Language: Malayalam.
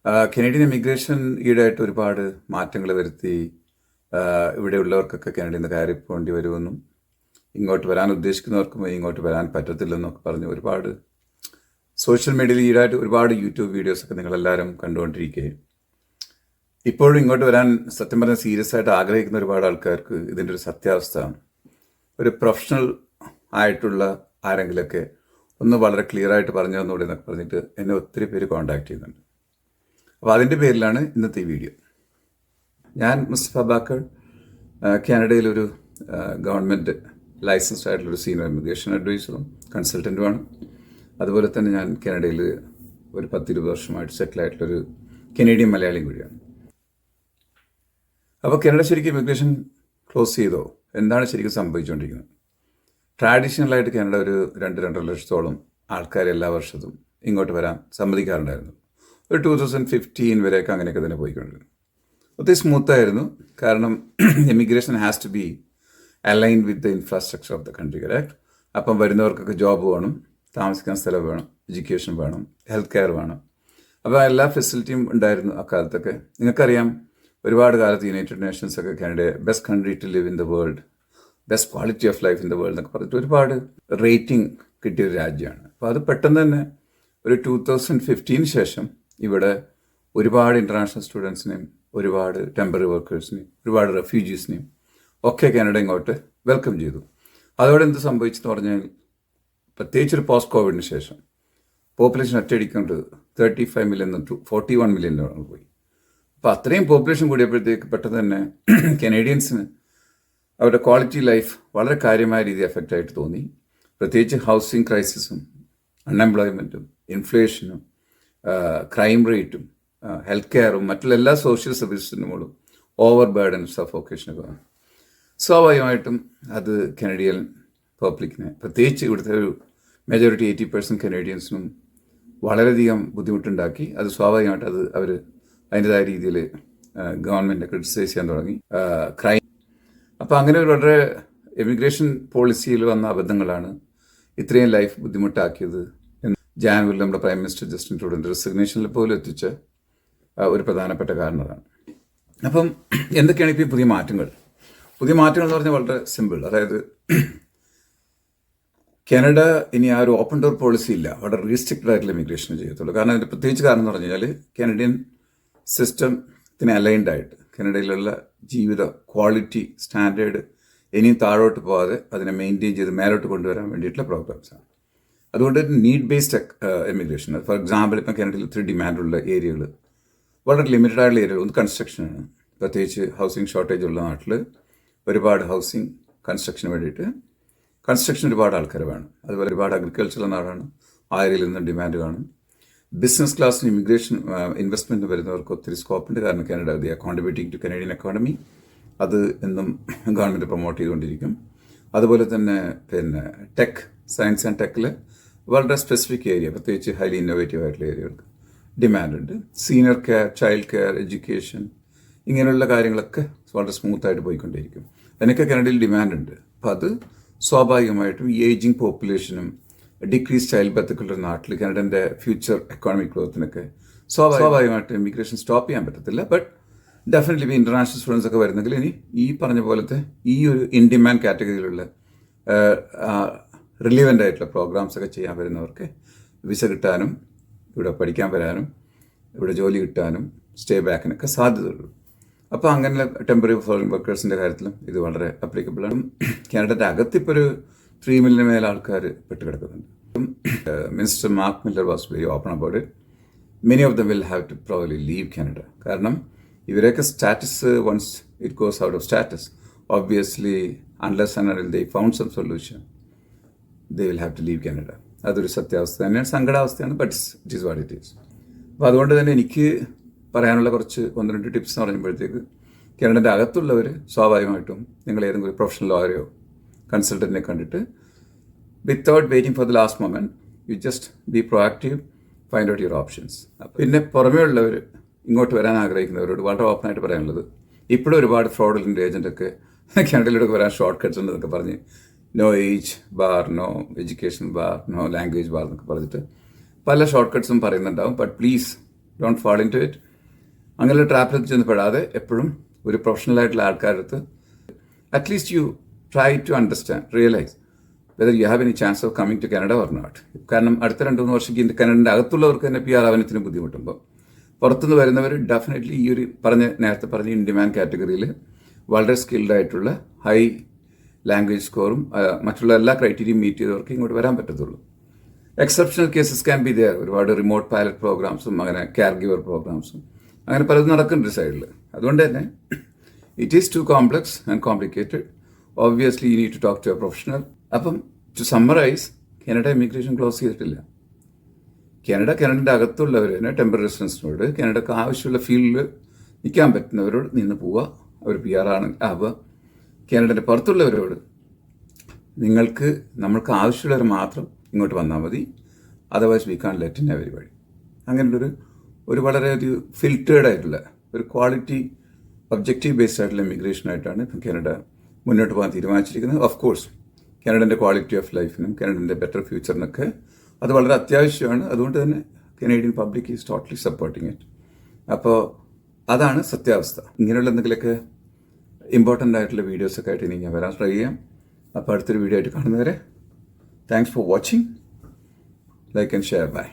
കനേഡിയൻ ഇമിഗ്രേഷൻ ഈടായിട്ട് ഒരുപാട് മാറ്റങ്ങൾ വരുത്തി. ഇവിടെയുള്ളവർക്കൊക്കെ കാനഡയിൽ നിന്ന് കയറിപ്പോണ്ടി വരുമെന്നും ഇങ്ങോട്ട് വരാൻ ഉദ്ദേശിക്കുന്നവർക്കും ഇങ്ങോട്ട് വരാൻ പറ്റത്തില്ലെന്നൊക്കെ പറഞ്ഞ് ഒരുപാട് സോഷ്യൽ മീഡിയയിൽ ഈടായിട്ട് ഒരുപാട് യൂട്യൂബ് വീഡിയോസൊക്കെ നിങ്ങളെല്ലാവരും കണ്ടുകൊണ്ടിരിക്കുകയും ഇപ്പോഴും ഇങ്ങോട്ട് വരാൻ സത്യം പറഞ്ഞാൽ സീരിയസ് ആയിട്ട് ആഗ്രഹിക്കുന്ന ഒരുപാട് ആൾക്കാർക്ക് ഇതിൻ്റെ ഒരു സത്യാവസ്ഥ ഒരു പ്രൊഫഷണൽ ആയിട്ടുള്ള ആരെങ്കിലൊക്കെ ഒന്ന് വളരെ ക്ലിയർ ആയിട്ട് പറഞ്ഞു തന്നൂടെ എന്നൊക്കെ പറഞ്ഞിട്ട് എന്നെ ഒത്തിരി പേര് കോൺടാക്ട് ചെയ്യുന്നുണ്ട്. അപ്പോൾ അതിൻ്റെ പേരിലാണ് ഇന്നത്തെ ഈ വീഡിയോ. ഞാൻ മുസ്തഫ ബാക്കർ, കാനഡയിലൊരു ഗവൺമെൻറ് ലൈസൻസ്ഡ് ആയിട്ടുള്ളൊരു സീനിയർ ഇമിഗ്രേഷൻ അഡ്വൈസറും കൺസൾട്ടൻറ്റുമാണ്. അതുപോലെ തന്നെ ഞാൻ കാനഡയിൽ ഒരു 10-20 വർഷമായിട്ട് സെറ്റിലായിട്ടുള്ളൊരു കനേഡിയൻ മലയാളിയും കൂടിയാണ്. അപ്പോൾ കാനഡ ശരിക്കും ഇമിഗ്രേഷൻ ക്ലോസ് ചെയ്തോ? എന്താണ് ശരിക്കും സംഭവിച്ചുകൊണ്ടിരിക്കുന്നത്? ട്രാഡീഷണലായിട്ട് കാനഡ ഒരു 2-2.5 ലക്ഷത്തോളം ആൾക്കാർ എല്ലാ വർഷവും ഇങ്ങോട്ട് വരാൻ സമ്മതിക്കാറുണ്ടായിരുന്നു. ഒരു 2015 വരെയൊക്കെ അങ്ങനെയൊക്കെ തന്നെ പോയിക്കൊണ്ടിരുന്നു. ഒത്തിരി സ്മൂത്തായിരുന്നു. കാരണം immigration has to be align with the infrastructure of the country, correct? അപ്പം വരുന്നവർക്കൊക്കെ ജോബ് വേണം, താമസിക്കാൻ സ്ഥലം വേണം, എഡ്യൂക്കേഷൻ വേണം, ഹെൽത്ത് കെയർ വേണം. അപ്പോൾ എല്ലാ ഫെസിലിറ്റിയും ഉണ്ടായിരുന്നു അക്കാലത്തൊക്കെ. നിങ്ങൾക്കറിയാം, ഒരുപാട് കാലത്ത് യുണൈറ്റഡ് നേഷൻസ് ഒക്കെ കാനഡയെ best country to live in the world, best quality of life in the world എന്നൊക്കെ പറഞ്ഞിട്ട് ഒരുപാട് റേറ്റിംഗ് കിട്ടിയൊരു രാജ്യമാണ്. അപ്പോൾ അത് പെട്ടെന്ന് തന്നെ ഒരു 2015 ശേഷം ഇവിടെ ഒരുപാട് ഇൻ്റർനാഷണൽ സ്റ്റുഡൻസിനെയും ഒരുപാട് ടെമ്പററി വർക്കേഴ്സിനെയും ഒരുപാട് റെഫ്യൂജീസിനെയും ഒക്കെ കാനഡ ഇങ്ങോട്ട് വെൽക്കം ചെയ്തു. അതോടെ എന്ത് സംഭവിച്ചെന്ന് പറഞ്ഞാൽ, പ്രത്യേകിച്ച് ഒരു പോസ്റ്റ് കോവിഡിന് ശേഷം പോപ്പുലേഷൻ ഒറ്റയടിക്കൊണ്ട് 35 മില്യൺ ടു 41 മില്യണിലാണ് പോയി. അപ്പോൾ അത്രയും പോപ്പുലേഷൻ കൂടിയപ്പോഴത്തേക്ക് പെട്ടെന്ന് തന്നെ കനേഡിയൻസിന് അവരുടെ ക്വാളിറ്റി ലൈഫ് വളരെ കാര്യമായ രീതിയിൽ എഫക്റ്റ് ആയിട്ട് തോന്നി. പ്രത്യേകിച്ച് ഹൗസിംഗ് ക്രൈസിസും അൺഎംപ്ലോയ്മെൻറ്റും ഇൻഫ്ലേഷനും ക്രൈം റേറ്റും ഹെൽത്ത് കെയറും മറ്റുള്ള എല്ലാ സോഷ്യൽ സർവീസിനുമുള്ള ഓവർ ബേർഡൻ സഫോക്കേഷനൊക്കെ വന്നു. സ്വാഭാവികമായിട്ടും അത് കനഡിയൻ പബ്ലിക്കിനെ, പ്രത്യേകിച്ച് ഇവിടുത്തെ ഒരു മെജോറിറ്റി 80% കനേഡിയൻസിനും വളരെയധികം ബുദ്ധിമുട്ടുണ്ടാക്കി. അത് സ്വാഭാവികമായിട്ട് അവർ അതിൻ്റെതായ രീതിയിൽ ഗവൺമെൻറ്റിനെ ക്രിറ്റിസൈസ് ചെയ്യാൻ തുടങ്ങി. ക്രൈം, അപ്പോൾ അങ്ങനെ ഒരു വളരെ എമിഗ്രേഷൻ പോളിസിയിൽ വന്ന അബദ്ധങ്ങളാണ് ഇത്രയും ലൈഫ് ബുദ്ധിമുട്ടാക്കിയത് എന്ന് ജാനുവരിയിൽ നമ്മുടെ പ്രൈം മിനിസ്റ്റർ ജസ്റ്റിൻ ട്രൂഡോയുടെ റെസിഗ്നേഷനിൽ പോലും എത്തിച്ച ഒരു പ്രധാനപ്പെട്ട കാരണമാണ്. അപ്പം എന്തൊക്കെയാണ് ഇപ്പോൾ ഈ പുതിയ മാറ്റങ്ങൾ? പുതിയ മാറ്റങ്ങൾ എന്ന് പറഞ്ഞാൽ വളരെ സിമ്പിൾ. അതായത് കാനഡ ഇനി ആ ഒരു ഓപ്പൺ ഡോർ പോളിസി ഇല്ല, വളരെ റീസ്ട്രിക്റ്റഡ് ആയിട്ടുള്ള ഇമിഗ്രേഷൻ ചെയ്യത്തുള്ളൂ. കാരണം അതിൻ്റെ പ്രത്യേകിച്ച് കാരണം എന്ന് പറഞ്ഞു കഴിഞ്ഞാൽ, കാനഡിയൻ സിസ്റ്റത്തിന് അലൈൻഡ് ആയിട്ട് കാനഡയിലുള്ള ജീവിത ക്വാളിറ്റി സ്റ്റാൻഡേർഡ് ഇനിയും താഴോട്ട് പോകാതെ അതിനെ മെയിൻറ്റെയിൻ ചെയ്ത് മേലോട്ട് കൊണ്ടുവരാൻ വേണ്ടിയിട്ടുള്ള പ്രോഗ്രാംസാണ്. അതുകൊണ്ട് need based emigration, for example ഇപ്പം കാനഡയിൽ ഒത്തിരി ഡിമാൻഡുള്ള ഏരിയകൾ, വളരെ ലിമിറ്റഡ് ആയിട്ടുള്ള ഏരിയകൾ, ഒന്ന് കൺസ്ട്രക്ഷനാണ്. പ്രത്യേകിച്ച് ഹൗസിംഗ് ഷോർട്ടേജ് ഉള്ള നാട്ടിൽ ഒരുപാട് ഹൗസിംഗ് കൺസ്ട്രക്ഷന് വേണ്ടിയിട്ട് കൺസ്ട്രക്ഷൻ ഒരുപാട് ആൾക്കാർ വേണം. അതുപോലെ ഒരുപാട് അഗ്രികൾച്ചറൽ നാടാണ്, ആ ഏരിയയിൽ നിന്നും ഡിമാൻഡ് കാണും. ബിസിനസ് ക്ലാസ്സിന് ഇമിഗ്രേഷൻ ഇൻവെസ്റ്റ്മെൻറ്റ് വരുന്നവർക്ക് ഒത്തിരി സ്കോപ്പുണ്ട്. കാരണം Canada they are contributing to Canadian economy, അത് എന്നും ഗവൺമെൻറ് പ്രൊമോട്ട് ചെയ്തുകൊണ്ടിരിക്കും. അതുപോലെ തന്നെ ടെക്, സയൻസ് ആൻഡ് ടെക്കിൽ വളരെ സ്പെസിഫിക് ഏരിയ, പ്രത്യേകിച്ച് ഹൈലി ഇന്നോവേറ്റീവ് ആയിട്ടുള്ള ഏരിയകൾക്ക് ഡിമാൻഡുണ്ട്. Senior care, child care, education, ഇങ്ങനെയുള്ള കാര്യങ്ങളൊക്കെ വളരെ സ്മൂത്തായിട്ട് പോയിക്കൊണ്ടിരിക്കും. അതിനൊക്കെ കാനഡയിൽ ഡിമാൻഡുണ്ട്. അപ്പോൾ അത് സ്വാഭാവികമായിട്ടും ഈ ഏജിങ് പോപ്പുലേഷനും ഡിക്രീസ് ചൈൽഡ് ബർത്തുകളുടെ നാട്ടിൽ കാനഡൻ്റെ ഫ്യൂച്ചർ എക്കോണമിക് ഗ്രോത്തിനൊക്കെ സ്വാഭാവികമായിട്ടും ഇമിഗ്രേഷൻ സ്റ്റോപ്പ് ചെയ്യാൻ പറ്റത്തില്ല. ബട്ട് ഡെഫിനറ്റ്ലി ഇപ്പോൾ ഇൻ്റർനാഷണൽ സ്റ്റുഡൻസ് ഒക്കെ വരുന്നെങ്കിൽ ഇനി ഈ പറഞ്ഞ പോലത്തെ ഈ ഒരു ഇൻ ഡിമാൻഡ് കാറ്റഗറിയിലുള്ള റിലീവൻ്റ് ആയിട്ടുള്ള പ്രോഗ്രാംസ് ഒക്കെ ചെയ്യാൻ വരുന്നവർക്ക് വിസ കിട്ടാനും ഇവിടെ പഠിക്കാൻ വരാനും ഇവിടെ ജോലി കിട്ടാനും സ്റ്റേ ബാക്കിനൊക്കെ സാധ്യതയുള്ളൂ. അപ്പോൾ അങ്ങനെ ടെമ്പററി ഫോറിൻ വർക്കേഴ്സിൻ്റെ കാര്യത്തിലും ഇത് വളരെ അപ്ലിക്കബിളാണ്. കാനഡയുടെ അകത്ത് ഇപ്പോൾ ഒരു 3 മില്യൺ മേലെ ആൾക്കാർ പെട്ടുകിടക്കുന്നുണ്ട്. Minister Mark Miller was very open about it. Many of them will have to probably leave Canada. കാരണം ഇവരൊക്കെ status, once it goes out of status, obviously unless and until they found some solution, they will have to leave Canada. അതൊരു സത്യാവസ്ഥ തന്നെയാണ്, സങ്കടാവസ്ഥയാണ്. But it is what it is. അപ്പോൾ അതുകൊണ്ട് തന്നെ എനിക്ക് പറയാനുള്ള കുറച്ച് 1-2 ടിപ്സ് എന്ന് പറയുമ്പോഴത്തേക്ക്, കാനഡയുടെ അകത്തുള്ളവർ സ്വാഭാവികമായിട്ടും നിങ്ങൾ ഏതെങ്കിലും പ്രൊഫഷണൽ ലോയറോ കൺസൾട്ടൻറ്റിനെ കണ്ടിട്ട് without waiting for the last moment you just be proactive, find out your options. പിന്നെ പുറമേ ഉള്ളവർ ഇങ്ങോട്ട് വരാൻ ആഗ്രഹിക്കുന്നവരോട് വളരെ ഓപ്പണായിട്ട് പറയാനുള്ളത്, ഇപ്പോഴും ഒരുപാട് ഫ്രോഡുലൻ്റ് ഏജൻറ്റൊക്കെ കാനഡയിലൂടെ വരാൻ ഷോർട്ട് കട്ട്സ് ഉണ്ടെന്നൊക്കെ പറഞ്ഞ് no age bar, no education bar, no language bar എന്നൊക്കെ പറഞ്ഞിട്ട് പല ഷോർട്ട് കട്ട്സും പറയുന്നുണ്ടാവും. But please don't fall into it. അങ്ങനെയുള്ള ട്രാപ്പിൽ ചെന്ന് പെടാതെ എപ്പോഴും ഒരു പ്രൊഫഷണലായിട്ടുള്ള ആൾക്കാരുടെ അടുത്ത് at least you try to understand, realise whether you have any chance of coming to Canada or not. കാരണം അടുത്ത 2-3 വർഷത്തേക്ക് കാനഡയുടെ അകത്തുള്ളവർക്ക് തന്നെ PR ആവാനത്തിന് ബുദ്ധിമുട്ടുമ്പോൾ പുറത്തുനിന്ന് വരുന്നവർ ഡെഫിനറ്റ്ലി ഈ ഒരു നേരത്തെ പറഞ്ഞ ഇൻ ഡിമാൻഡ് കാറ്റഗറിയിൽ വളരെ സ്കിൽഡ് ആയിട്ടുള്ള ഹൈ ലാംഗ്വേജ് സ്കോറും മറ്റുള്ള എല്ലാ ക്രൈറ്റീരിയയും മീറ്റ് ചെയ്തവർക്ക് ഇങ്ങോട്ട് വരാൻ പറ്റത്തുള്ളൂ. Exceptional cases can be there. ഒരുപാട് റിമോട്ട് പൈലറ്റ് പ്രോഗ്രാംസും അങ്ങനെ കെയർ ഗിവർ പ്രോഗ്രാംസും അങ്ങനെ പലതും നടക്കുന്നുണ്ട് സൈഡിൽ. അതുകൊണ്ട് തന്നെ it is too complex and complicated. Obviously you need to talk to a professional. അപ്പം to summarise, Canada immigration close ചെയ്തിട്ടില്ല. കാനഡയുടെ അകത്തുള്ളവർ തന്നെ ടെമ്പററി റെസിഡൻസിനോട് കാനഡക്ക് ആവശ്യമുള്ള ഫീൽഡിൽ നിൽക്കാൻ പറ്റുന്നവരോട് നിന്ന് പോവുക. അവർ PR ആവുക. കാനഡയുടെ പുറത്തുള്ളവരോട് നമ്മൾക്ക് ആവശ്യമുള്ളവർ മാത്രം ഇങ്ങോട്ട് വന്നാൽ മതി. Otherwise we can let in everybody. അങ്ങനെയുള്ളൊരു വളരെ ഒരു ഫിൽറ്റേർഡ് ആയിട്ടുള്ള ഒരു ക്വാളിറ്റി ഒബ്ജക്റ്റീവ് ബേസ്ഡ് ആയിട്ടുള്ള ഇമിഗ്രേഷനായിട്ടാണ് ഇപ്പം കാനഡ മുന്നോട്ട് പോകാൻ തീരുമാനിച്ചിരിക്കുന്നത്. ഓഫ് കോഴ്സ് കാനഡൻ്റെ ക്വാളിറ്റി ഓഫ് ലൈഫിനും കാനഡൻ്റെ ബെറ്റർ ഫ്യൂച്ചറിനൊക്കെ അത് വളരെ അത്യാവശ്യമാണ്. അതുകൊണ്ട് തന്നെ Canadian public is totally supporting it. അപ്പോൾ അതാണ് സത്യാവസ്ഥ. ഇങ്ങനെയുള്ള എന്തെങ്കിലുമൊക്കെ ഇമ്പോർട്ടൻ്റ് ആയിട്ടുള്ള വീഡിയോസൊക്കെ ആയിട്ട് ഇനി ഞാൻ വരാൻ ട്രൈ ചെയ്യാം. അപ്പോൾ അടുത്തൊരു വീഡിയോ ആയിട്ട് കാണുന്നവരെ thanks for watching. Like and share. By.